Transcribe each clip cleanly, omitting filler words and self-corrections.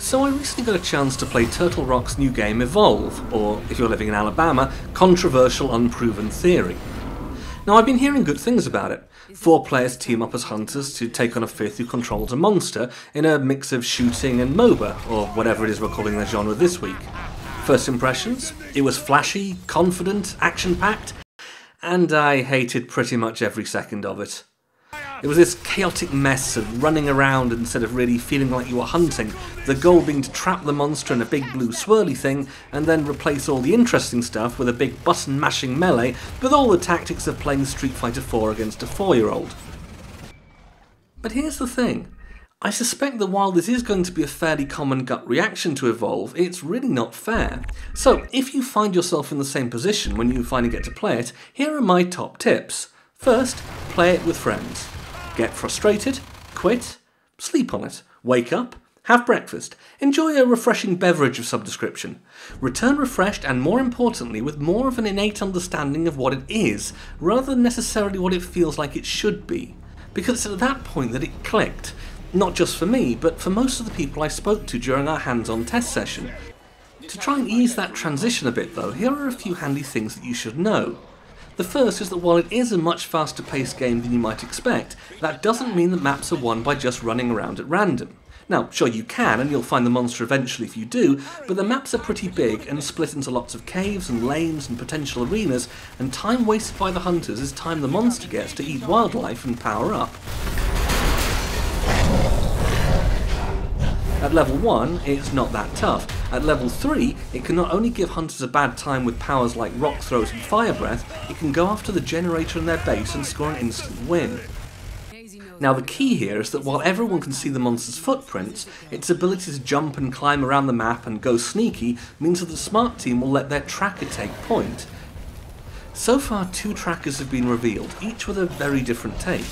So I recently got a chance to play Turtle Rock's new game Evolve, or if you're living in Alabama, Controversial Unproven Theory. Now I've been hearing good things about it. 4 players team up as hunters to take on a 5th who controls a monster in a mix of shooting and MOBA, or whatever it is we're calling their genre this week. First impressions? It was flashy, confident, action-packed, and I hated pretty much every second of it. It was this chaotic mess of running around instead of really feeling like you were hunting, the goal being to trap the monster in a big blue swirly thing and then replace all the interesting stuff with a big button mashing melee with all the tactics of playing Street Fighter 4 against a 4-year-old. But here's the thing, I suspect that while this is going to be a fairly common gut reaction to Evolve, it's really not fair. So if you find yourself in the same position when you finally get to play it, here are my top tips. First, play it with friends. Get frustrated, quit, sleep on it, wake up, have breakfast, enjoy a refreshing beverage of some description, return refreshed and more importantly with more of an innate understanding of what it is, rather than necessarily what it feels like it should be. Because it's at that point that it clicked, not just for me, but for most of the people I spoke to during our hands-on test session. To try and ease that transition a bit though, here are a few handy things that you should know. The first is that while it is a much faster paced game than you might expect, that doesn't mean that maps are won by just running around at random. Now, sure you can, and you'll find the monster eventually if you do, but the maps are pretty big and split into lots of caves and lanes and potential arenas, and time wasted by the hunters is time the monster gets to eat wildlife and power up. At level 1, it's not that tough. At level 3, it can not only give hunters a bad time with powers like rock throws and fire breath, it can go after the generator in their base and score an instant win. Now the key here is that while everyone can see the monster's footprints, its ability to jump and climb around the map and go sneaky means that the smart team will let their tracker take point. So far 2 trackers have been revealed, each with a very different take.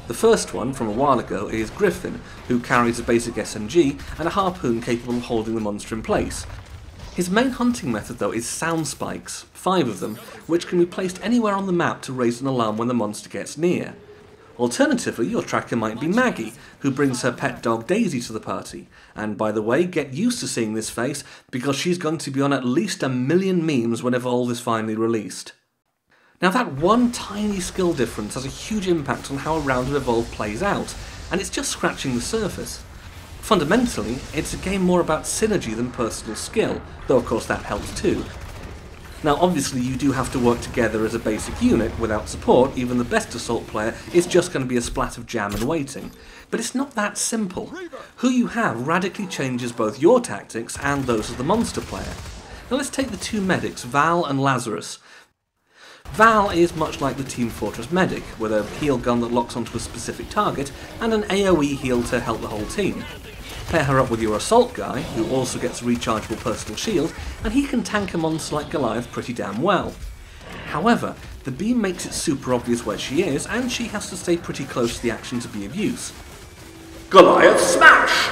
The first one, from a while ago, is Griffin, who carries a basic SMG and a harpoon capable of holding the monster in place. His main hunting method though is sound spikes, 5 of them, which can be placed anywhere on the map to raise an alarm when the monster gets near. Alternatively, your tracker might be Maggie, who brings her pet dog Daisy to the party. And by the way, get used to seeing this face, because she's going to be on at least 1 million memes when Evolve is finally released. Now that one tiny skill difference has a huge impact on how a round of Evolve plays out, and it's just scratching the surface. Fundamentally, it's a game more about synergy than personal skill, though of course that helps too. Now obviously you do have to work together as a basic unit. Without support, even the best assault player is just going to be a splat of jam and waiting. But it's not that simple. Who you have radically changes both your tactics and those of the monster player. Now let's take the 2 medics, Val and Lazarus. Val is much like the Team Fortress medic, with a heal gun that locks onto a specific target and an AoE heal to help the whole team. Pair her up with your assault guy, who also gets a rechargeable personal shield, and he can tank a monster like Goliath pretty damn well. However, the beam makes it super obvious where she is, and she has to stay pretty close to the action to be of use. Goliath smash!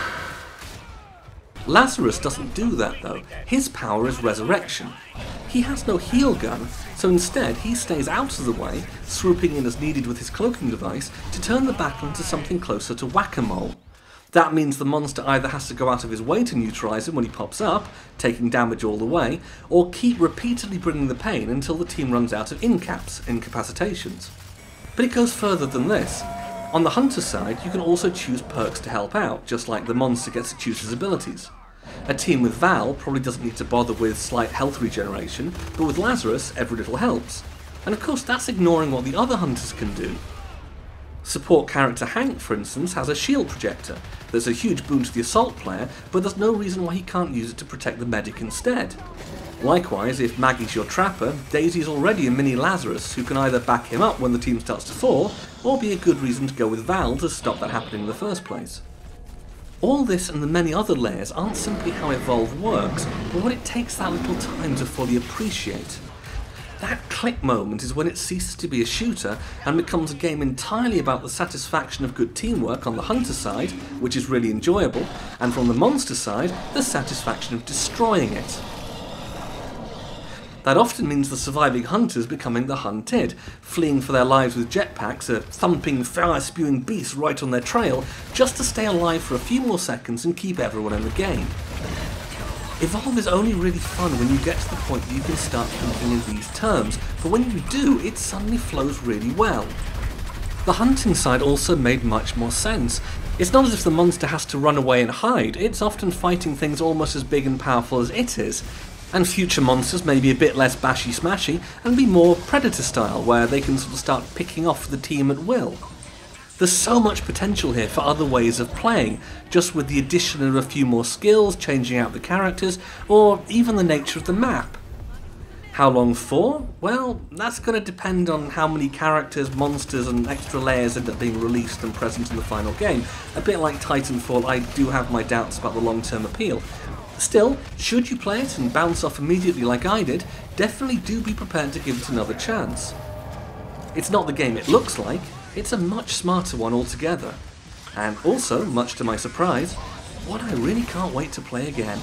Lazarus doesn't do that though, his power is resurrection. He has no heal gun, so instead he stays out of the way, swooping in as needed with his cloaking device to turn the battle into something closer to whack-a-mole. That means the monster either has to go out of his way to neutralise him when he pops up, taking damage all the way, or keep repeatedly bringing the pain until the team runs out of incapacitations. But it goes further than this. On the hunter side, you can also choose perks to help out, just like the monster gets to choose his abilities. A team with Val probably doesn't need to bother with slight health regeneration, but with Lazarus, every little helps. And of course that's ignoring what the other hunters can do. Support character Hank, for instance, has a shield projector. That's a huge boon to the assault player, but there's no reason why he can't use it to protect the medic instead. Likewise, if Maggie's your trapper, Daisy's already a mini Lazarus who can either back him up when the team starts to fall, or be a good reason to go with Val to stop that happening in the first place. All this and the many other layers aren't simply how Evolve works, but what it takes that little time to fully appreciate. That click moment is when it ceases to be a shooter and becomes a game entirely about the satisfaction of good teamwork on the hunter side, which is really enjoyable, and from the monster side, the satisfaction of destroying it. That often means the surviving hunters becoming the hunted, fleeing for their lives with jetpacks, a thumping, fire-spewing beast right on their trail, just to stay alive for a few more seconds and keep everyone in the game. Evolve is only really fun when you get to the point that you can start thinking in these terms, but when you do, it suddenly flows really well. The hunting side also made much more sense. It's not as if the monster has to run away and hide, it's often fighting things almost as big and powerful as it is. And future monsters may be a bit less bashy-smashy and be more Predator style, where they can sort of start picking off the team at will. There's so much potential here for other ways of playing, just with the addition of a few more skills, changing out the characters, or even the nature of the map. How long for? Well, that's going to depend on how many characters, monsters and extra layers end up being released and present in the final game. A bit like Titanfall, I do have my doubts about the long-term appeal. Still, should you play it and bounce off immediately like I did, definitely do be prepared to give it another chance. It's not the game it looks like, it's a much smarter one altogether. And also, much to my surprise, one I really can't wait to play again.